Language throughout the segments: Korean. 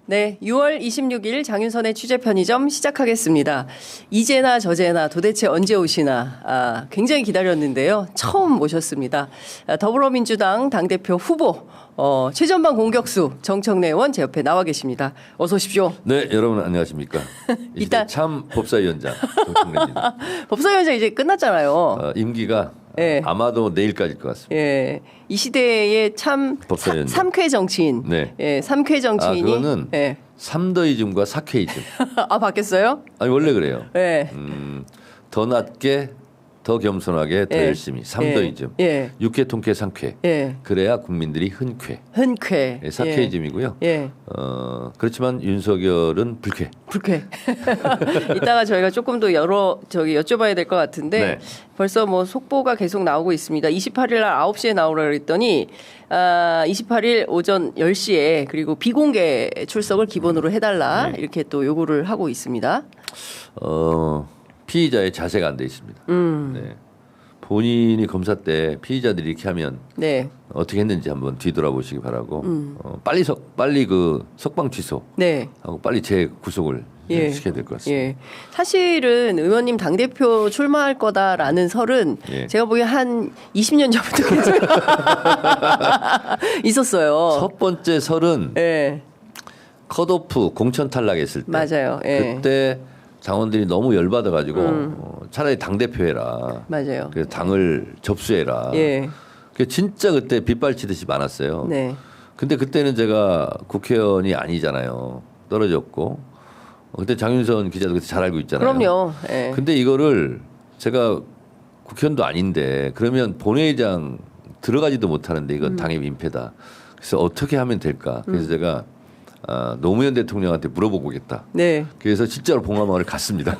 네, 6월 26일 장윤선의 취재 편의점 시작하겠습니다. 이제나 저제나 도대체 언제 오시나 굉장히 기다렸는데요. 처음 모셨습니다. 더불어민주당 당대표 후보 최전방 공격수 정청래 의원 제 옆에 나와 계십니다. 어서 오십시오. 네, 여러분 안녕하십니까. 일단 참 법사위원장 정청래입니다. 법사위원장 이제 끝났잖아요. 임기가 네. 아마도 내일까지일 것 같습니다. 예, 이 시대의 참 삼쾌 정치인. 네. 예, 삼쾌 정치인이. 그거는 예. 삼더이즘과 사쾌이즘. 바뀌었어요? 아니 원래 그래요. 예. 더 낮게, 더 겸손하게, 더 예. 열심히. 삼더이즘. 예. 육회, 통쾌, 상쾌. 예. 그래야 국민들이 흔쾌. 흔쾌. 예, 사쾌이즘이고요. 예. 그렇지만 윤석열은 불쾌. 불쾌. 이따가 저희가 조금 더 여쭤봐야 될 것 같은데 네. 벌써 뭐 속보가 계속 나오고 있습니다. 28일 날 9시에 나오라 그랬더니 28일 오전 10시에 그리고 비공개 출석을 기본으로 해달라 네. 이렇게 또 요구를 하고 있습니다. 피의자의 자세가 안 돼 있습니다. 네. 본인이 검사 때 피의자들이 이렇게 하면 네. 어떻게 했는지 한번 뒤돌아보시기 바라고 빨리 그 석방 취소 네. 하고 빨리 재구속을 예. 시켜야 될 것 같습니다. 예. 사실은 의원님 당대표 출마할 거다라는 설은 예. 제가 보기에 한 20년 전부터 계속 있었어요. 첫 번째 설은 예. 컷오프 공천 탈락했을 때 맞아요. 예. 그때 당원들이 너무 열받아가지고 차라리 당 대표해라. 맞아요. 그래서 당을 접수해라. 예. 그 진짜 그때 빗발치듯이 많았어요. 네. 근데 그때는 제가 국회의원이 아니잖아요. 떨어졌고 그때 장윤선 기자도 그때 잘 알고 있잖아요. 그럼요. 예. 근데 이거를 제가 국회의원도 아닌데 그러면 본회의장 들어가지도 못하는데 이건 당의 민폐다. 그래서 어떻게 하면 될까? 그래서 제가 노무현 대통령한테 물어보고 오겠다. 네. 그래서 진짜로 봉화마을에 갔습니다.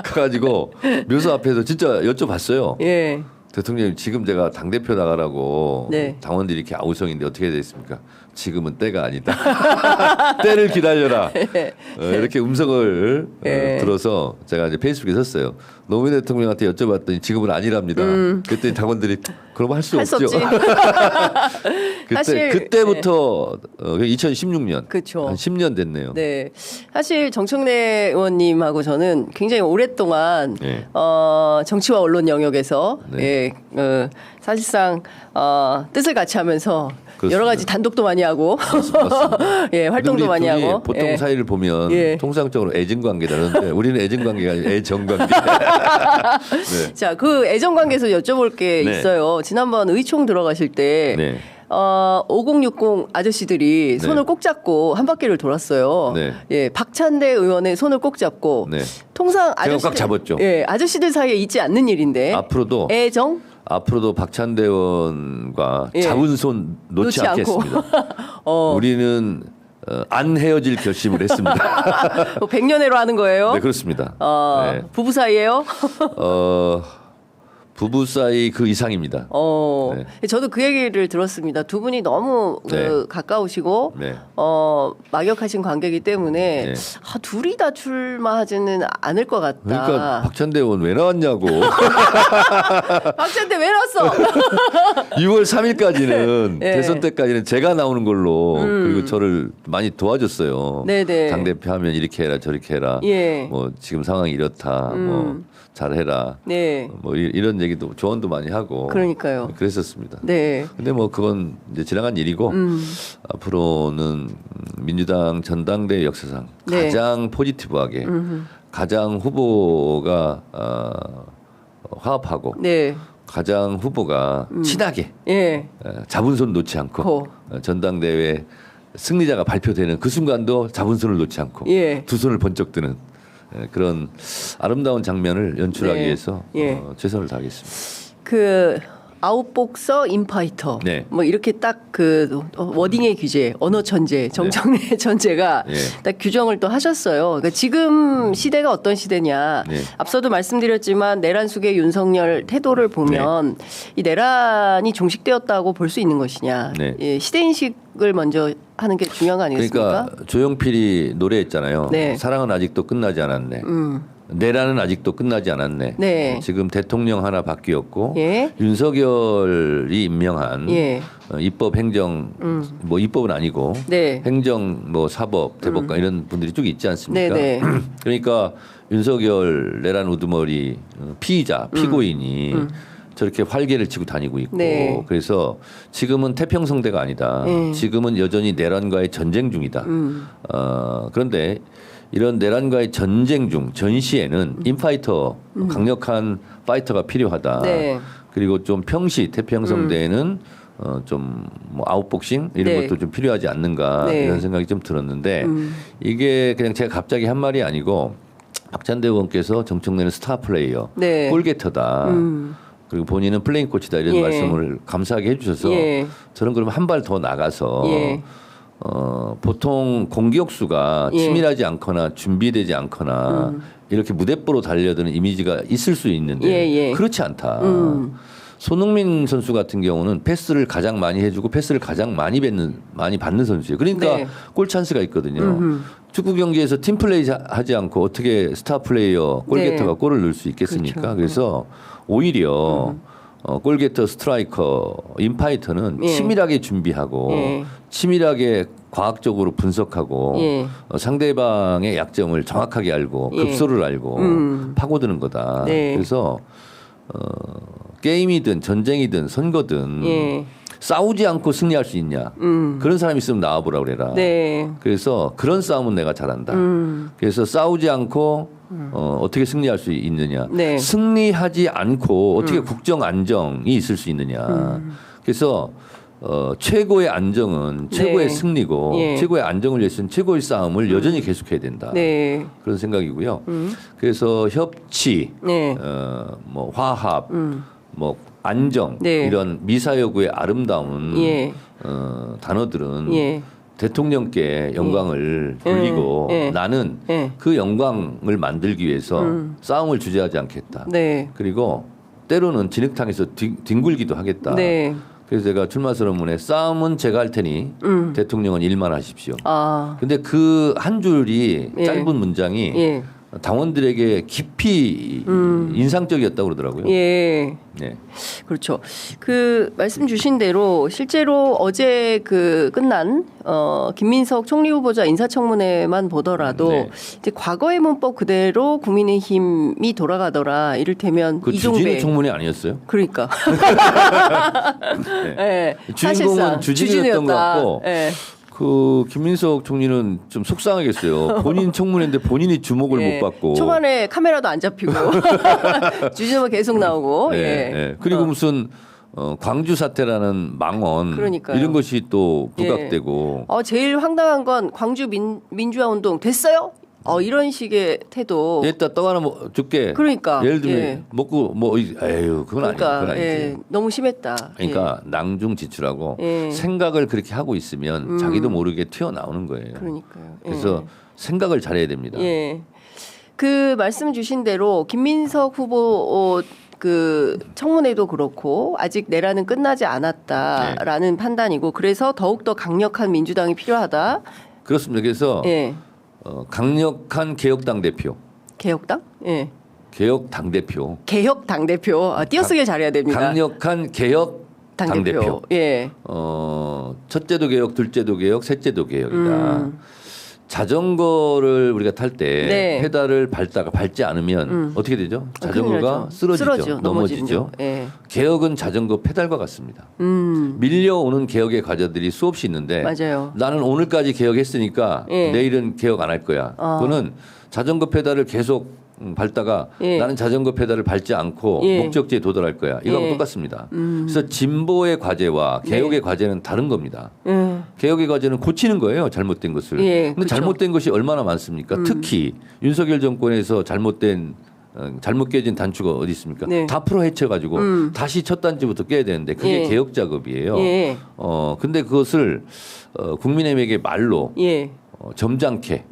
가가지고 묘소 앞에서 진짜 여쭤봤어요. 예. 대통령님 지금 제가 당대표 나가라고 네. 당원들이 이렇게 아우성인데 어떻게 해야 되겠습니까? 지금은 때가 아니다. 때를 기다려라. 이렇게 음성을 들어서 제가 이제 페이스북에 썼어요. 노무현 대통령한테 여쭤봤더니 지금은 아니랍니다. 그랬더니 당원들이 그럼 할 수 없죠. 그때부터 2016년 그쵸. 한 10년 됐네요. 네. 사실 정청래 의원님하고 저는 굉장히 오랫동안 네. 정치와 언론 영역에서 네. 예, 사실상 뜻을 같이 하면서 그렇습니다. 여러 가지 단독도 많이 하고 예, 활동도 많이 둘이 하고 보통 예. 사이를 보면 예. 통상적으로 애증 관계다는데 우리는 애증 관계가 아니라 애정 관계. 네. 자, 그 애정 관계에서 여쭤볼 게 네. 있어요. 지난번 의총 들어가실 때 네. 5060 아저씨들이 네. 손을 꼭 잡고 한 바퀴를 돌았어요. 네. 예, 박찬대 의원의 손을 꼭 잡고 네. 통상 제가 아저씨들 꽉 잡았죠. 예, 아저씨들 사이에 있지 않는 일인데 앞으로도 박찬대 의원과 예. 잡은 손 놓지 않겠습니다. 우리는 안 헤어질 결심을 했습니다. 100년회로 하는 거예요? 네, 그렇습니다. 네. 부부 사이예요? 부부 사이 그 이상입니다. 네. 저도 그 얘기를 들었습니다. 두 분이 너무 네. 가까우시고 네. 막역하신 관계이기 때문에 네. 둘이 다 출마하지는 않을 것 같다. 그러니까 박찬대 의원 왜 나왔냐고. 박찬대 왜 나왔어? 6월 3일까지는 네. 대선 때까지는 제가 나오는 걸로 그리고 저를 많이 도와줬어요. 네네. 당대표 하면 이렇게 해라 저렇게 해라. 예. 뭐 지금 상황이 이렇다. 뭐 잘해라. 네. 뭐 이런 얘기도 조언도 많이 하고. 그러니까요. 그랬었습니다. 네. 근데 뭐 그건 이제 지나간 일이고 앞으로는 민주당 전당대 역사상 네. 가장 포지티브하게 가장 후보가 화합하고 네. 가장 후보가 친하게 예. 잡은 손 놓지 않고 전당대회 승리자가 발표되는 그 순간도 잡은 손을 놓지 않고 예. 두 손을 번쩍 드는 그런 아름다운 장면을 연출하기 네. 위해서 예. 최선을 다하겠습니다. 그 아웃복서 인파이터 네. 뭐 이렇게 딱 그 워딩의 규제 언어 천재 정청래 천재가 네. 딱 규정을 또 하셨어요. 그러니까 지금 시대가 어떤 시대냐. 네. 앞서도 말씀드렸지만 내란 속의 윤석열 태도를 보면 이 내란이 종식되었다고 볼 수 있는 것이냐. 네. 예, 시대 인식을 먼저 하는 게 중요한 거 아니겠습니까? 그러니까 조용필이 노래했잖아요. 네. 사랑은 아직도 끝나지 않았네. 내란은 아직도 끝나지 않았네. 네. 지금 대통령 하나 바뀌었고 예. 윤석열이 임명한 예. 입법 행정 뭐 입법은 아니고 네. 행정 뭐 사법 대법관 이런 분들이 쭉 있지 않습니까? 네, 네. 그러니까 윤석열 내란 우두머리 피의자 피고인이 저렇게 활개를 치고 다니고 있고 네. 그래서 지금은 태평성대가 아니다. 지금은 여전히 내란과의 전쟁 중이다. 그런데 이런 내란과의 전쟁 중 전시에는 인파이터 강력한 파이터가 필요하다. 네. 그리고 좀 평시 태평성대에는 좀 뭐 아웃복싱 이런 네. 것도 좀 필요하지 않는가 네. 이런 생각이 좀 들었는데 이게 그냥 제가 갑자기 한 말이 아니고 박찬대 의원께서 정청래는 스타 플레이어, 네. 골게터다. 그리고 본인은 플레잉 코치다 이런 예. 말씀을 감사하게 해주셔서 예. 저는 그러면 한 발 더 나가서 예. 보통 공격수가 예. 치밀하지 않거나 준비되지 않거나 이렇게 무대뽀로 달려드는 이미지가 있을 수 있는데 예, 예. 그렇지 않다. 손흥민 선수 같은 경우는 패스를 가장 많이 해주고 패스를 가장 많이 받는 선수예요. 그러니까 네. 골 찬스가 있거든요. 축구 경기에서 팀 플레이 하지 않고 어떻게 스타 플레이어 골게터가 네. 골을 넣을 수 있겠습니까? 그렇죠. 그래서 오히려 골게터 스트라이커 인파이터는 예. 치밀하게 준비하고 예. 치밀하게 과학적으로 분석하고 예. 상대방의 약점을 정확하게 알고 예. 급소를 알고 파고드는 거다. 네. 그래서 게임이든 전쟁이든 선거든 예. 싸우지 않고 승리할 수 있냐. 그런 사람 있으면 나와보라 그래라. 네. 그래서 그런 싸움은 내가 잘한다. 그래서 싸우지 않고 어떻게 승리할 수 있느냐. 네. 승리하지 않고 어떻게 국정 안정이 있을 수 있느냐. 그래서 최고의 안정은 최고의 네. 승리고 예. 최고의 안정을 위해서는 최고의 싸움을 여전히 계속해야 된다. 네. 그런 생각이고요. 그래서 협치, 네. 뭐 화합, 뭐 안정 네. 이런 미사여구의 아름다운 예. 단어들은 예. 대통령께 영광을 돌리고 예. 나는 예. 그 영광을 만들기 위해서 싸움을 주저하지 않겠다. 네. 그리고 때로는 진흙탕에서 뒹굴기도 하겠다. 네. 그래서 제가 출마 선언문에 싸움은 제가 할 테니 대통령은 일만 하십시오. 아. 근데 그 한 줄이 예. 짧은 문장이 예. 당원들에게 깊이 인상적이었다고 그러더라고요. 예. 네. 그렇죠. 그 말씀 주신 대로 실제로 어제 그 끝난 김민석 총리 후보자 인사청문회만 보더라도 네. 이제 과거의 문법 그대로 국민의힘이 돌아가더라. 이를테면 그 이종배. 주진우 청문회 아니었어요? 그러니까. 네. 예. 주인공은 사실상 주진우였던 것 같고 예. 그 김민석 총리는 좀 속상하겠어요. 본인 청문회인데 본인이 주목을 예. 못 받고. 초반에 카메라도 안 잡히고 주진우가 계속 나오고. 네, 예. 네. 그리고 무슨 광주 사태라는 망언 그러니까요. 이런 것이 또 부각되고. 제일 황당한 건 광주 민주화 운동 됐어요? 이런 식의 태도. 얘따 떡 하나 뭐 줄게. 그러니까. 예를 들면 예. 먹고 뭐 에휴 그건 그러니까 아니지. 예, 너무 심했다. 그러니까 낭중지추라고 예. 생각을 그렇게 하고 있으면 자기도 모르게 튀어나오는 거예요. 그러니까요. 예. 그래서 생각을 잘해야 됩니다. 예. 그 말씀 주신 대로 김민석 후보 그 청문회도 그렇고 아직 내란은 끝나지 않았다라는 판단이고 그래서 더욱더 강력한 민주당이 필요하다. 그렇습니다. 그래서 예. 강력한 개혁당 대표, 개혁당? 예. 개혁 당 대표, 개혁 당 대표. 띄어쓰기 잘해야 됩니다. 강력한 개혁 당 대표. 예. 첫째도 개혁, 둘째도 개혁, 셋째도 개혁이다. 자전거를 우리가 탈 때 네. 페달을 밟지 않으면 어떻게 되죠? 자전거가 큰일 나죠. 쓰러지죠. 넘어지죠. 예. 개혁은 자전거 페달과 같습니다. 밀려오는 개혁의 과제들이 수없이 있는데 맞아요. 나는 오늘까지 개혁했으니까 예. 내일은 개혁 안 할 거야. 그거는 자전거 페달을 계속 밟다가 예. 나는 자전거 페달을 밟지 않고 예. 목적지에 도달할 거야. 이거하고 예. 똑같습니다. 그래서 진보의 과제와 개혁의 과제는 다른 겁니다. 개혁의 과제는 고치는 거예요. 잘못된 것을. 예, 근데 그렇죠. 잘못된 것이 얼마나 많습니까? 특히 윤석열 정권에서 잘못 깨진 단추가 어디 있습니까? 네. 다 풀어 헤쳐가지고 다시 첫 단추부터 깨야 되는데 그게 예. 개혁 작업이에요. 예. 근데 그것을 국민의힘에게 말로 예. 점잖게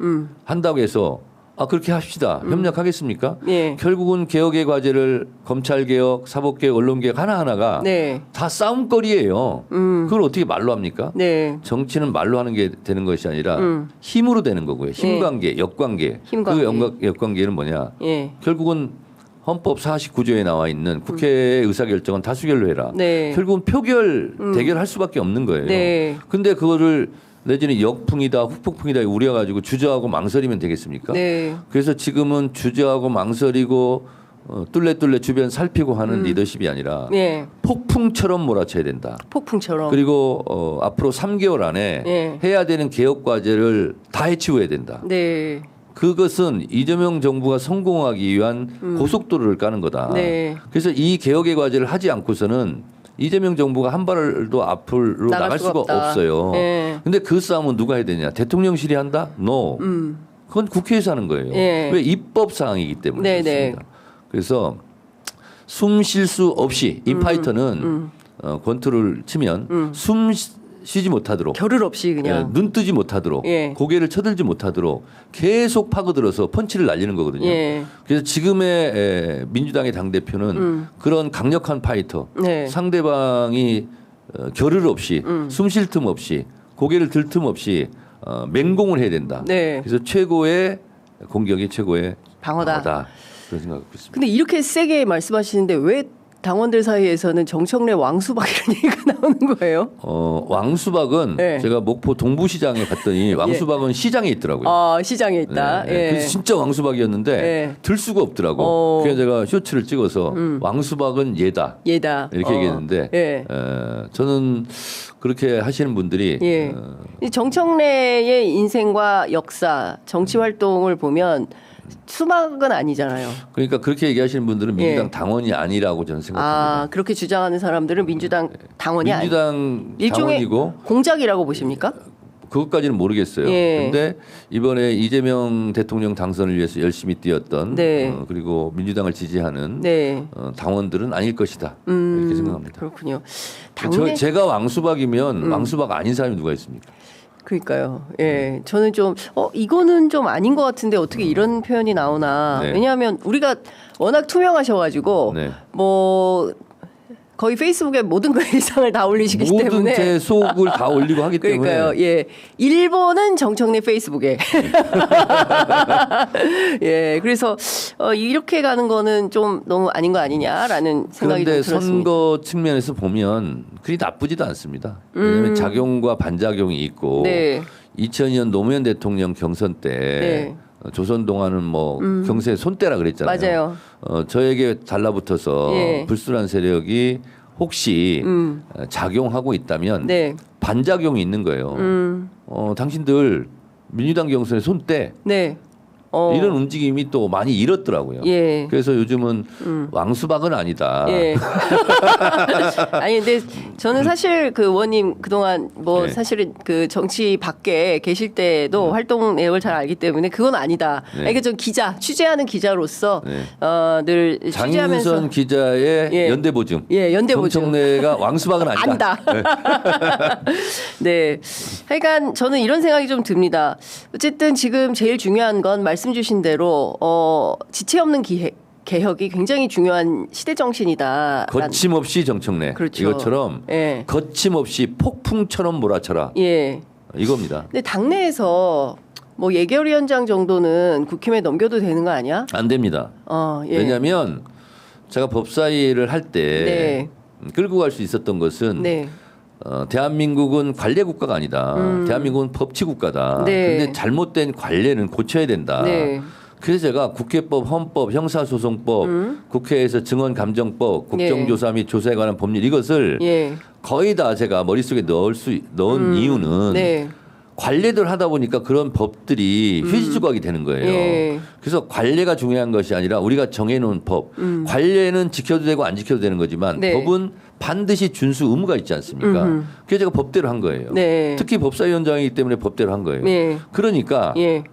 한다고 해서 그렇게 합시다. 협력하겠습니까? 예. 결국은 개혁의 과제를 검찰개혁, 사법개혁, 언론개혁 하나하나가 네. 다 싸움거리예요. 그걸 어떻게 말로 합니까? 네. 정치는 말로 하는 게 되는 것이 아니라 힘으로 되는 거고요. 힘관계, 역관계. 힘관계. 그 역관계는 뭐냐? 예. 결국은 헌법 49조에 나와 있는 국회의 의사결정은 다수결로 해라. 네. 결국은 표결, 대결할 수밖에 없는 거예요. 네. 근데 그거를 내지는 역풍이다, 후폭풍이다 우려가지고 주저하고 망설이면 되겠습니까? 네. 그래서 지금은 주저하고 망설이고 뚫레뚫레 주변 살피고 하는 리더십이 아니라 예. 폭풍처럼 몰아쳐야 된다. 폭풍처럼. 그리고 앞으로 3개월 안에 예. 해야 되는 개혁 과제를 다 해치워야 된다. 네. 그것은 이재명 정부가 성공하기 위한 고속도로를 까는 거다. 네. 그래서 이 개혁의 과제를 하지 않고서는 이재명 정부가 한 발도 앞으로 나갈 수가 없다. 없어요. 예. 근데 그 싸움은 누가 해야 되냐? 대통령실이 한다? No. 그건 국회에서 하는 거예요. 예. 왜 입법 사항이기 때문에 네네. 그렇습니다. 그래서 숨 쉴 수 없이 이 파이터는 권투를 치면 숨 쉬지 못하도록 결을 없이 그냥. 눈 뜨지 못하도록 예. 고개를 쳐들지 못하도록 계속 파고들어서 펀치를 날리는 거거든요. 예. 그래서 지금의 민주당의 당대표는 그런 강력한 파이터 네. 상대방이 결을 없이 숨 쉴 틈 없이 고개를 들 틈 없이 맹공을 해야 된다. 네. 그래서 최고의 공격이 최고의 방어다. 그런 생각을 갖고 있습니다. 근데 이렇게 세게 말씀하시는데 왜 당원들 사이에서는 정청래 왕수박 이런 얘기가 나오는 거예요? 왕수박은 네. 제가 목포 동부시장에 갔더니 왕수박은 시장에 있더라고요. 시장에 있다. 네, 예. 그래서 진짜 왕수박이었는데 예. 들 수가 없더라고. 그래서 제가 쇼츠를 찍어서 왕수박은 얘다. 얘다. 이렇게 얘기했는데 예. 저는 그렇게 하시는 분들이 예. 이 정청래의 인생과 역사, 정치 활동을 보면 수박은 아니잖아요. 그러니까 그렇게 얘기하시는 분들은 민주당 예. 당원이 아니라고 저는 생각합니다. 그렇게 주장하는 사람들은 민주당 당원이 아니. 민주당 일종의 당원이고 공작이라고 보십니까? 그것까지는 모르겠어요. 예. 그런데 이번에 이재명 대통령 당선을 위해서 열심히 뛰었던 네. 그리고 민주당을 지지하는 네. 당원들은 아닐 것이다. 이렇게 생각합니다. 그렇군요. 당내 제가 왕수박이면 왕수박 아닌 사람이 누가 있습니까? 그러니까요. 예. 저는 좀, 이거는 좀 아닌 것 같은데 어떻게 이런 표현이 나오나. 네. 왜냐하면 우리가 워낙 투명하셔가지고, 네. 거의 페이스북에 모든 거 일상을 다 올리시기 모든 때문에. 제 속을 다 올리고 하기 때문에. 그러니까요. 예. 일본은 정청래 페이스북에. 예. 그래서, 이렇게 가는 거는 좀 너무 아닌 거 아니냐라는 생각이 좀 그런데 들었습니다. 선거 측면에서 보면 그리 나쁘지도 않습니다. 왜냐하면 작용과 반작용이 있고 네. 2002년 노무현 대통령 경선 때 네. 조선 동안은 경세 손대라 그랬잖아요. 맞아요. 저에게 달라붙어서 예. 불순한 세력이 혹시 작용하고 있다면 네. 반작용이 있는 거예요. 당신들 민주당 경선에 손대. 네. 이런 움직임이 또 많이 일었더라고요. 예. 그래서 요즘은 왕수박은 아니다. 예. 아니 근데 저는 사실 그 의원님 그동안 네. 사실은 그 정치 밖에 계실 때도 활동 내역을 잘 알기 때문에 그건 아니다. 네. 이게 좀 취재하는 기자로서 네. 늘 취재하면서 장윤선 기자의 예. 연대보증. 예, 연대보증. 정청래가 왕수박은 아니다. 네. 하여간 저는 이런 생각이 좀 듭니다. 어쨌든 지금 제일 중요한 건 말씀 주신 대로 지체 없는 개혁이 굉장히 중요한 시대 정신이다. 거침없이 정청래. 그렇죠. 이것처럼 예. 거침없이 폭풍처럼 몰아쳐라. 예. 이겁니다. 근데 당내에서 예결위원장 정도는 국힘에 넘겨도 되는 거 아니야? 안 됩니다. 예. 왜냐하면 제가 법사위를 할 때 네. 끌고 갈 수 있었던 것은 네. 대한민국은 관례 국가가 아니다. 대한민국은 법치 국가다. 네. 근데 잘못된 관례는 고쳐야 된다. 네. 그래서 제가 국회법, 헌법, 형사소송법, 국회에서 증언감정법, 국정조사 및 조사에 관한 법률 이것을 예. 거의 다 제가 머릿속에 넣은 이유는 네. 관례들 하다 보니까 그런 법들이 휴지 조각이 되는 거예요. 예. 그래서 관례가 중요한 것이 아니라 우리가 정해놓은 법, 관례는 지켜도 되고 안 지켜도 되는 거지만 네. 법은 반드시 준수 의무가 있지 않습니까? 그래서 제가 법대로 한 거예요. 네. 특히 법사위원장이기 때문에 법대로 한 거예요. 예. 그러니까 예.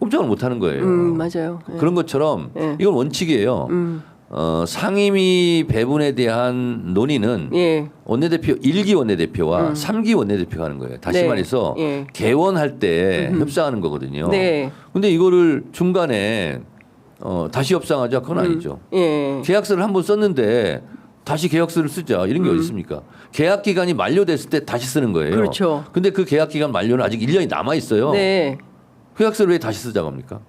꼼짝을 못 하는 거예요. 맞아요. 예. 그런 것처럼 예. 이건 원칙이에요. 상임위 배분에 대한 논의는 예. 원내대표 1기 원내대표와 3기 원내대표가 하는 거예요. 다시 네. 말해서 예. 개원할 때 협상하는 거거든요. 네. 근데 이거를 중간에 다시 협상하자 그건 아니죠. 예. 계약서를 한 번 썼는데 다시 계약서를 쓰자 이런 게 어디 있습니까? 계약 기간이 만료됐을 때 다시 쓰는 거예요. 그렇죠. 근데 그 계약 기간 만료는 아직 1년이 남아 있어요. 네. 계약서를 왜 다시 쓰자고 합니까?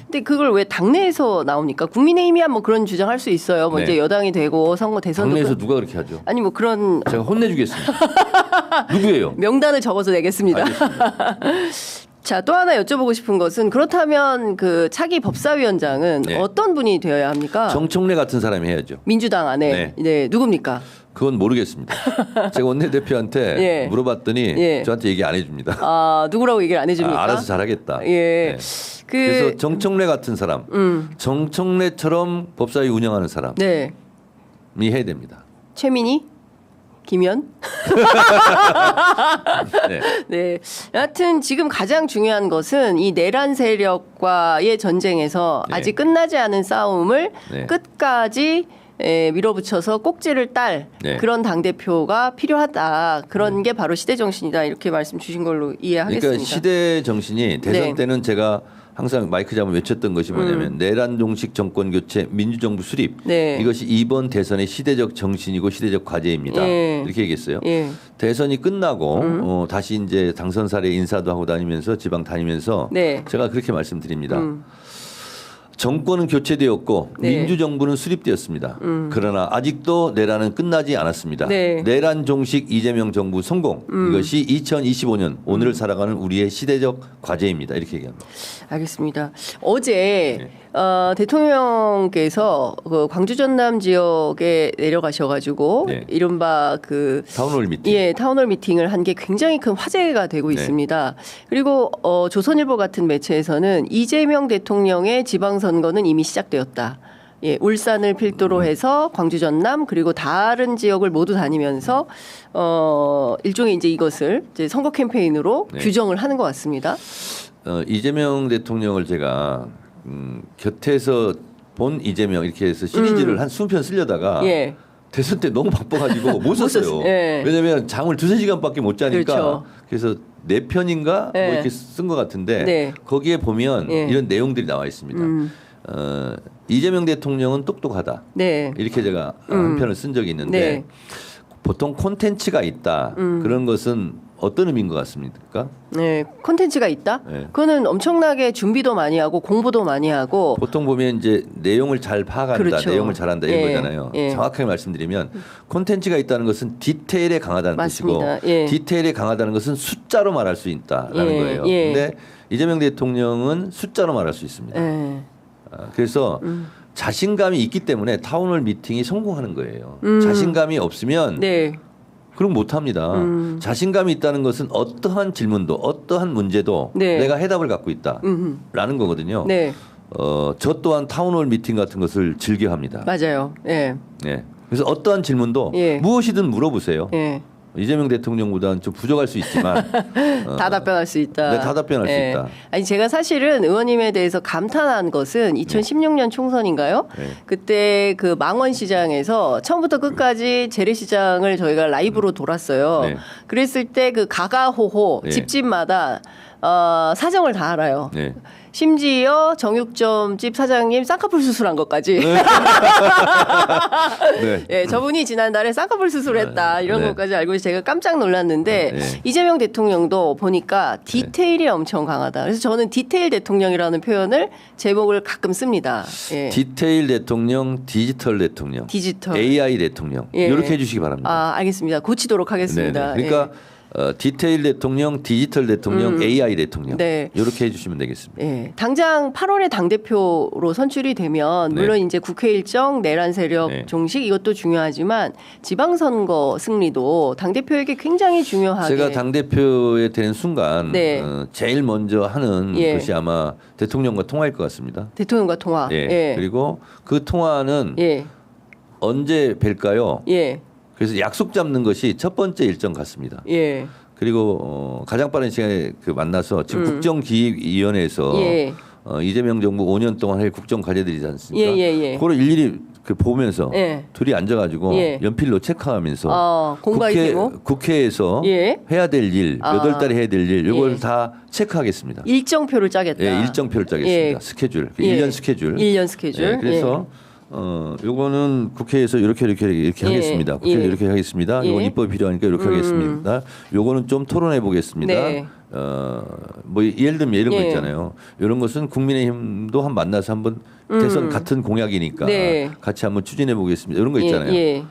근데 그걸 왜 당내에서 나옵니까? 국민의힘이야 뭐 그런 주장할 수 있어요. 뭐 네. 이제 여당이 되고 선거 대선도 당내에서 누가 그렇게 하죠? 아니 뭐 그런 제가 혼내주겠습니다. 누구예요? 명단을 적어서 내겠습니다. 알겠습니다. 자, 또 하나 여쭤보고 싶은 것은 그렇다면 그 차기 법사위원장은 네. 어떤 분이 되어야 합니까? 정청래 같은 사람이 해야죠. 민주당 안에 네. 누굽니까? 그건 모르겠습니다. 제가 원내대표한테 예. 물어봤더니 예. 저한테 얘기 안 해줍니다. 아, 누구라고 얘기를 안 해줍니까? 알아서 잘하겠다. 예. 네. 그 그래서 정청래 같은 사람, 정청래처럼 법사위 운영하는 사람이 네. 해야 됩니다. 최민희? 김현? 네. 네. 여하튼 지금 가장 중요한 것은 이 내란 세력과의 전쟁에서 네. 아직 끝나지 않은 싸움을 네. 끝까지 밀어붙여서 꼭지를 딸 네. 그런 당대표가 필요하다. 그런 게 바로 시대 정신이다. 이렇게 말씀 주신 걸로 이해하겠습니다. 그러니까 시대 정신이 대선 네. 때는 제가 항상 마이크 잡으면 외쳤던 것이 뭐냐면 내란 종식 정권 교체 민주정부 수립 네. 이것이 이번 대선의 시대적 정신이고 시대적 과제입니다. 예. 이렇게 얘기했어요. 예. 대선이 끝나고 다시 이제 당선사례 인사도 하고 다니면서 지방 다니면서 네. 제가 그렇게 말씀드립니다. 정권은 교체되었고 네. 민주정부는 수립되었습니다. 그러나 아직도 내란은 끝나지 않았습니다. 네. 내란 종식 이재명 정부 성공 이것이 2025년 오늘을 살아가는 우리의 시대적 과제입니다. 이렇게 얘기합니다. 알겠습니다. 어제 네. 대통령께서 그 광주 전남 지역에 내려가셔가지고 네. 이른바 그 타운홀 미팅. 예, 타운홀 미팅을 한 게 굉장히 큰 화제가 되고 네. 있습니다. 그리고 조선일보 같은 매체에서는 이재명 대통령의 지방선거는 이미 시작되었다. 예, 울산을 필두로 해서 광주 전남 그리고 다른 지역을 모두 다니면서 일종의 이제 이것을 이제 선거 캠페인으로 네. 규정을 하는 것 같습니다. 이재명 대통령을 제가 곁에서 본 이재명 이렇게 해서 시리즈를 한 20편 쓰려다가 예. 대선 때 너무 바빠가지고 못 썼어요. 썼어요. 예. 왜냐하면 잠을 2-3시간밖에 못 자니까. 그렇죠. 그래서 4편인가 예. 뭐 이렇게 쓴 것 같은데 네. 거기에 보면 예. 이런 내용들이 나와 있습니다. 이재명 대통령은 똑똑하다. 네. 이렇게 제가 한 편을 쓴 적이 있는데 네. 보통 콘텐츠가 있다. 그런 것은 어떤 의미인 것 같습니까? 네, 콘텐츠가 있다. 네. 그거는 엄청나게 준비도 많이 하고 공부도 많이 하고. 보통 보면 이제 내용을 잘 파악한다, 그렇죠. 내용을 잘한다 이런 예, 거잖아요. 예. 정확하게 말씀드리면 콘텐츠가 있다는 것은 디테일에 강하다는 맞습니다. 뜻이고 예. 디테일에 강하다는 것은 숫자로 말할 수 있다라는 예, 거예요. 예. 근데 이재명 대통령은 숫자로 말할 수 있습니다. 예. 그래서 자신감이 있기 때문에 타운홀 미팅이 성공하는 거예요. 자신감이 없으면 네. 그럼 못합니다. 자신감이 있다는 것은 어떠한 질문도 어떠한 문제도 네. 내가 해답을 갖고 있다라는 거거든요. 네. 저 또한 타운홀 미팅 같은 것을 즐겨합니다. 맞아요. 예. 네. 그래서 어떠한 질문도 예. 무엇이든 물어보세요. 예. 이재명 대통령보다는 좀 부족할 수 있지만 다 답변할 수 있다. 네, 다 답변할 수 있다. 아니 제가 사실은 의원님에 대해서 감탄한 것은 2016년 총선인가요? 네. 그때 그 망원시장에서 처음부터 끝까지 재래시장을 저희가 라이브로 돌았어요. 네. 그랬을 때 그 가가호호 네. 집집마다 사정을 다 알아요. 네. 심지어 정육점집 사장님 쌍꺼풀 수술한 것까지. 네. 예, 저분이 지난달에 쌍꺼풀 수술했다 이런 네. 것까지 알고 제가 깜짝 놀랐는데 네. 이재명 대통령도 보니까 디테일이 엄청 강하다. 그래서 저는 디테일 대통령이라는 표현을 제목을 가끔 씁니다. 예. 디테일 대통령, 디지털 대통령, 디지털. AI 대통령 예. 이렇게 해주시기 바랍니다. 아, 알겠습니다. 고치도록 하겠습니다. 네네. 그러니까 디테일 대통령, 디지털 대통령, AI 대통령 네. 이렇게 해주시면 되겠습니다. 예, 당장 8월에 당대표로 선출이 되면 물론 네. 이제 국회 일정, 내란 세력 네. 종식 이것도 중요하지만 지방선거 승리도 당대표에게 굉장히 중요하게 제가 당 대표에 되는 순간 네. 제일 먼저 하는 예. 것이 아마 대통령과 통화일 것 같습니다. 대통령과 통화. 예. 예. 그리고 그 통화는 예. 언제 뵐까요? 예. 그래서 약속 잡는 것이 첫 번째 일정 같습니다. 예. 그리고 가장 빠른 시간에 그 만나서 지금 국정기획위원회에서 예. 이재명 정부 5년 동안 할 국정 과제들이지 않습니까? 예, 예, 예. 그걸 일일이 그 보면서 예. 둘이 앉아가지고 예. 연필로 체크하면서 공과이 되고 국회에서 예. 해야 될 일, 몇 월 달에 해야 될 일, 이걸 예. 다 체크하겠습니다. 일정표를 짜겠다. 예, 일정표를 짜겠습니다. 예. 스케줄, 예. 1년 스케줄. 1년 스케줄. 예, 그래서 요거는 국회에서 이렇게 예. 하겠습니다. 국회에서 예. 이렇게 하겠습니다. 예. 요건 입법이 필요하니까 이렇게 하겠습니다. 요거는 좀 토론해 보겠습니다. 네. 뭐 예를 들면 이런 거 예. 있잖아요. 이런 것은 국민의힘도 한 만나서 한번 대선 같은 공약이니까 네. 같이 한번 추진해 보겠습니다. 이런 거 있잖아요. 예.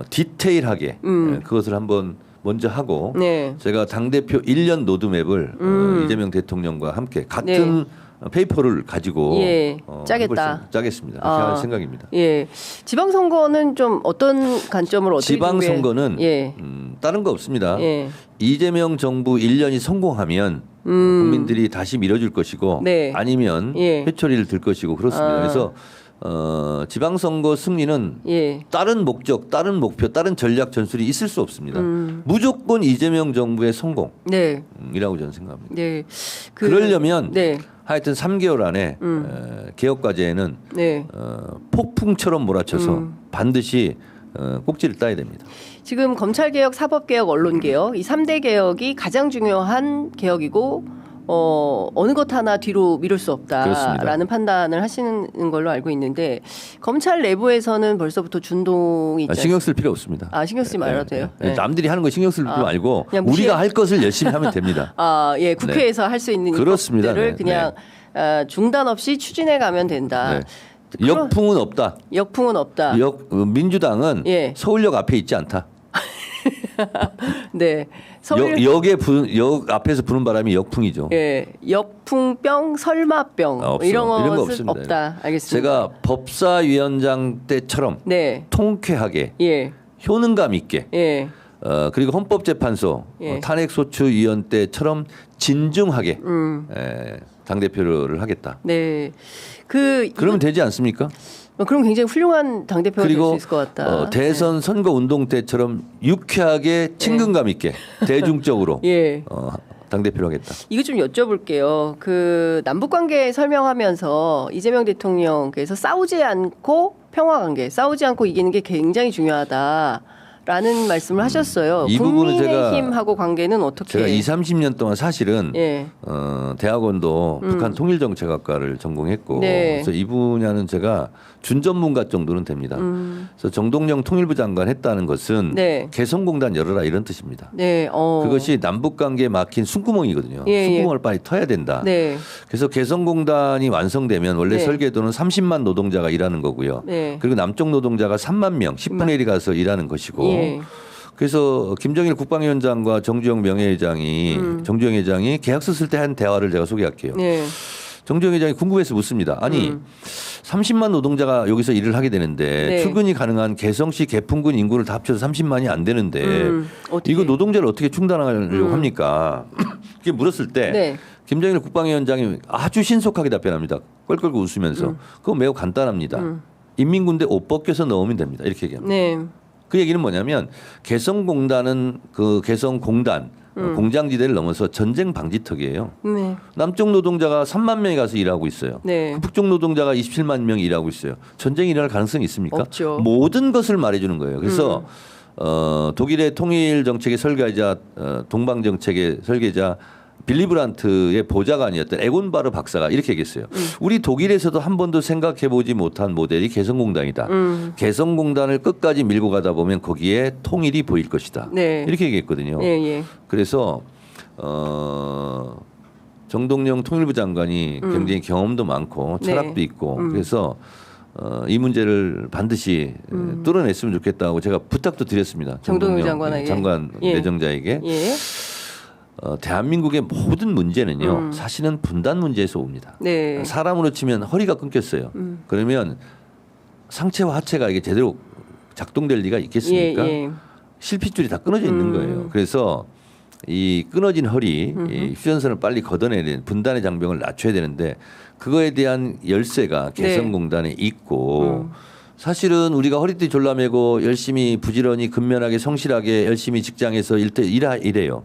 디테일하게 예, 그것을 한번 먼저 하고 네. 제가 당대표 1년 로드맵을 이재명 대통령과 함께 같은 페이퍼를 가지고 예. 짜겠다. 해볼 짜겠습니다. 그렇게 할 생각입니다. 예. 지방선거는 좀 어떤 관점으로 어떻게 지방선거는 예. 다른 거 없습니다. 예. 이재명 정부 1년이 성공하면 국민들이 다시 밀어줄 것이고 네. 아니면 예. 회초리를 들 것이고 그렇습니다. 그래서 지방선거 승리는 예. 다른 목적, 다른 목표, 다른 전략 전술이 있을 수 없습니다. 무조건 이재명 정부의 성공이라고 네. 저는 생각합니다. 네. 그러려면 네. 하여튼 3개월 안에 개혁 과제에는 네. 폭풍처럼 몰아쳐서 반드시 꼭지를 따야 됩니다. 지금 검찰개혁, 사법개혁, 언론개혁 이 3대 개혁이 가장 중요한 개혁이고 어느 것 하나 뒤로 미룰 수 없다라는 그렇습니다. 판단을 하시는 걸로 알고 있는데 검찰 내부에서는 벌써부터 준동이 있지 신경 쓸 필요 없습니다. 신경 쓰지 말아도 돼요? 네. 남들이 하는 거 신경 쓸 필요 말고 그냥 우리가 할 것을 열심히 하면 됩니다. 예, 국회에서 할 수 있는 그렇습니다. 것들을 네. 그냥 중단 없이 추진해 가면 된다. 네. 역풍은 없다. 역풍은 없다. 민주당은 예. 서울역 앞에 있지 않다. 네. 역 앞에서 부는 바람이 역풍이죠. 예, 역풍병, 설마병 이런 거 것은 없다. 알겠습니다. 제가 법사위원장 때처럼 네. 통쾌하게 예. 효능감 있게 예. 그리고 헌법재판소 예. 탄핵소추위원 때처럼 진중하게 당대표를 하겠다. 네. 그러면 되지 않습니까? 그럼 굉장히 훌륭한 당대표가 될 수 그리고 있을 것 같다. 대선 선거 운동 때처럼 유쾌하게 친근감 있게 대중적으로 예. 당대표를 하겠다. 이거 좀 여쭤볼게요. 그 남북관계 설명하면서 이재명 대통령께서 싸우지 않고 평화관계, 싸우지 않고 이기는 게 굉장히 중요하다. 라는 말씀을 하셨어요. 이 부분은 국민의힘하고 관계는 어떻게? 제가 20, 30년 동안 사실은 예. 대학원도 북한 통일정책학과를 전공했고 네. 그래서 이 분야는 제가 준전문가 정도는 됩니다. 그래서 정동영 통일부 장관 했다는 것은 네. 개성공단 열어라 이런 뜻입니다. 네. 그것이 남북관계에 막힌 숨구멍이거든요. 예, 숨구멍을 빨리 터야 된다. 네. 그래서 개성공단이 완성되면 원래 네. 설계도는 30만 노동자가 일하는 거고요. 네. 그리고 남쪽 노동자가 3만 명, 10분의 1이 가서 일하는 것이고 예. 그래서 김정일 국방위원장과 정주영 명예회장이 정주영 회장이 계약서 쓸 때 한 대화를 제가 소개할게요. 네. 정주영 회장이 궁금해서 묻습니다. 아니 30만 노동자가 여기서 일을 하게 되는데 네. 출근이 가능한 개성시 개풍군 인구를 다 합쳐서 30만이 안 되는데 어떻게? 이거 노동자를 어떻게 충당하려고 합니까? 이렇게 물었을 때 네. 김정일 국방위원장이 아주 신속하게 답변합니다. 껄껄 웃으면서 그거 매우 간단합니다. 인민군대 옷 벗겨서 넣으면 됩니다. 이렇게 얘기합니다. 네. 그 얘기는 뭐냐면 개성공단은 그 개성공단 공장지대를 넘어서 전쟁 방지턱이에요. 네. 남쪽 노동자가 3만 명이 가서 일하고 있어요. 네. 그 북쪽 노동자가 27만 명이 일하고 있어요. 전쟁이 일어날 가능성이 있습니까? 없죠. 모든 것을 말해주는 거예요. 그래서 독일의 통일 정책의 설계자, 동방 정책의 설계자 빌리브란트의 보좌관이었던 에곤 바르 박사가 이렇게 얘기했어요. 우리 독일에서도 한 번도 생각해보지 못한 모델이 개성공단이다. 개성공단을 끝까지 밀고 가다 보면 거기에 통일이 보일 것이다. 네. 이렇게 얘기했거든요. 예, 예. 그래서 정동영 통일부 장관이 굉장히 경험도 많고 네. 철학도 있고 그래서 이 문제를 반드시 뚫어냈으면 좋겠다고 제가 부탁도 드렸습니다. 정동영 장관에게. 장관 예. 내정자에게. 예. 대한민국의 모든 문제는요 사실은 분단 문제에서 옵니다. 네. 사람으로 치면 허리가 끊겼어요. 그러면 상체와 하체가 이게 제대로 작동될 리가 있겠습니까? 예, 예. 실핏줄이 다 끊어져 있는 거예요. 그래서 이 끊어진 허리, 이 휴전선을 빨리 걷어내야 되는 분단의 장벽을 낮춰야 되는데 그거에 대한 열쇠가 개성공단에 있고 사실은 우리가 허리띠 졸라매고 열심히 부지런히 근면하게 성실하게 열심히 직장에서 일해요.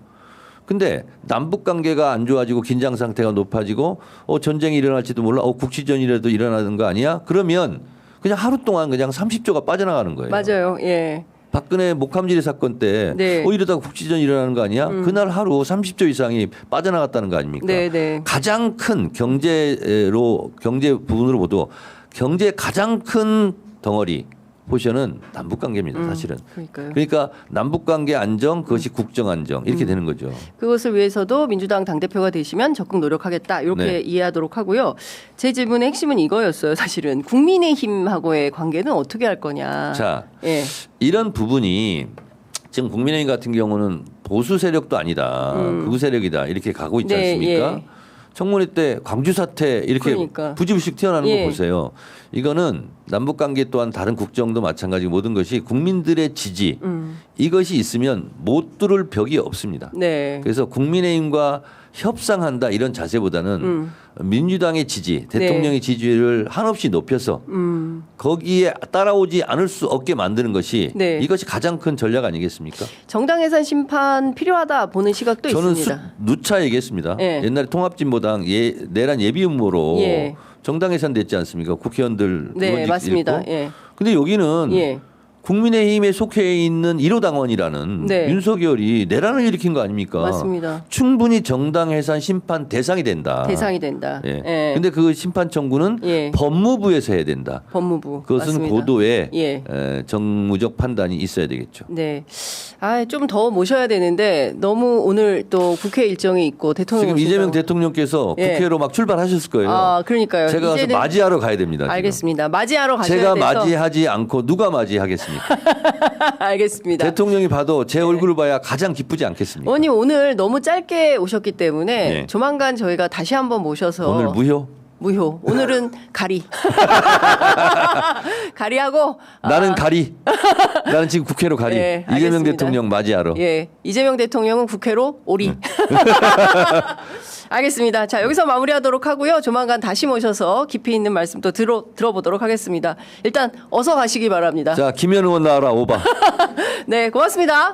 근데 남북 관계가 안 좋아지고 긴장 상태가 높아지고 전쟁이 일어날지도 몰라 국지전이라도 일어나는 거 아니야? 그러면 그냥 하루 동안 그냥 30조가 빠져나가는 거예요. 맞아요. 예. 박근혜 목함질의 사건 때 네. 이러다가 국지전 일어나는 거 아니야? 그날 하루 30조 이상이 빠져나갔다는 거 아닙니까? 네, 네. 가장 큰 경제 부분으로 보도 경제 가장 큰 덩어리 포션은 남북 관계입니다. 사실은. 그러니까요. 그러니까 남북 관계 안정 그것이 국정 안정 이렇게 되는 거죠. 그것을 위해서도 민주당 당대표가 되시면 적극 노력하겠다. 이렇게 네. 이해하도록 하고요. 제 질문의 핵심은 이거였어요. 사실은 국민의힘하고의 관계는 어떻게 할 거냐. 자, 예. 이런 부분이 지금 국민의힘 같은 경우는 보수 세력도 아니다. 극우 세력이다. 이렇게 가고 있지 네, 않습니까? 예. 청문회 때 광주 사태 이렇게 그러니까. 부지부식 튀어나오는 예. 거 보세요. 이거는 남북 관계 또한 다른 국정도 마찬가지 모든 것이 국민들의 지지 이것이 있으면 못 뚫을 벽이 없습니다. 네. 그래서 국민의힘과 협상한다 이런 자세보다는 민주당의 지지, 대통령의 지지를 한없이 높여서 거기에 따라오지 않을 수 없게 만드는 것이 네. 이것이 가장 큰 전략 아니겠습니까? 정당 해산 심판 필요하다 보는 시각도 저는 있습니다. 누차 얘기했습니다. 예. 옛날에 통합진보당 내란 예비 음모로 예. 정당 해산됐지 않습니까? 국회의원들 네, 의원직 맞습니다. 잃고. 예. 근데 여기는 예. 국민의힘에 속해 있는 1호 당원이라는 네. 윤석열이 내란을 일으킨 거 아닙니까? 맞습니다. 충분히 정당 해산 심판 대상이 된다. 대상이 된다. 예. 예. 근데 그 심판 청구는 예. 법무부에서 해야 된다. 법무부. 그것은 맞습니다. 고도의 예. 정무적 판단이 있어야 되겠죠. 네. 아, 좀 더 모셔야 되는데 너무 오늘 또 국회 일정이 있고 대통령 지금 이재명 대통령께서 예. 국회로 막 출발하셨을 거예요. 아, 그러니까요. 제가 가서 이제는 맞이하러 가야 됩니다. 지금. 알겠습니다. 맞이하러 가셔야 제가 돼서 맞이하지 않고 누가 맞이하겠습니까? 알겠습니다. 대통령이 봐도 제 얼굴을 봐야 가장 기쁘지 않겠습니까? 의원님 오늘 너무 짧게 오셨기 때문에 네. 조만간 저희가 다시 한번 모셔서 오늘 무효? 무효. 오늘은 가리. 가리하고 나는 가리. 나는 지금 국회로 가리. 예, 이재명 알겠습니다. 대통령 맞이하러. 예, 이재명 대통령은 국회로 오리. 알겠습니다. 자, 여기서 마무리하도록 하고요. 조만간 다시 모셔서 깊이 있는 말씀 또 들어보도록 하겠습니다. 일단 어서 가시기 바랍니다. 자, 김현 의원 나와라 오바. 네, 고맙습니다.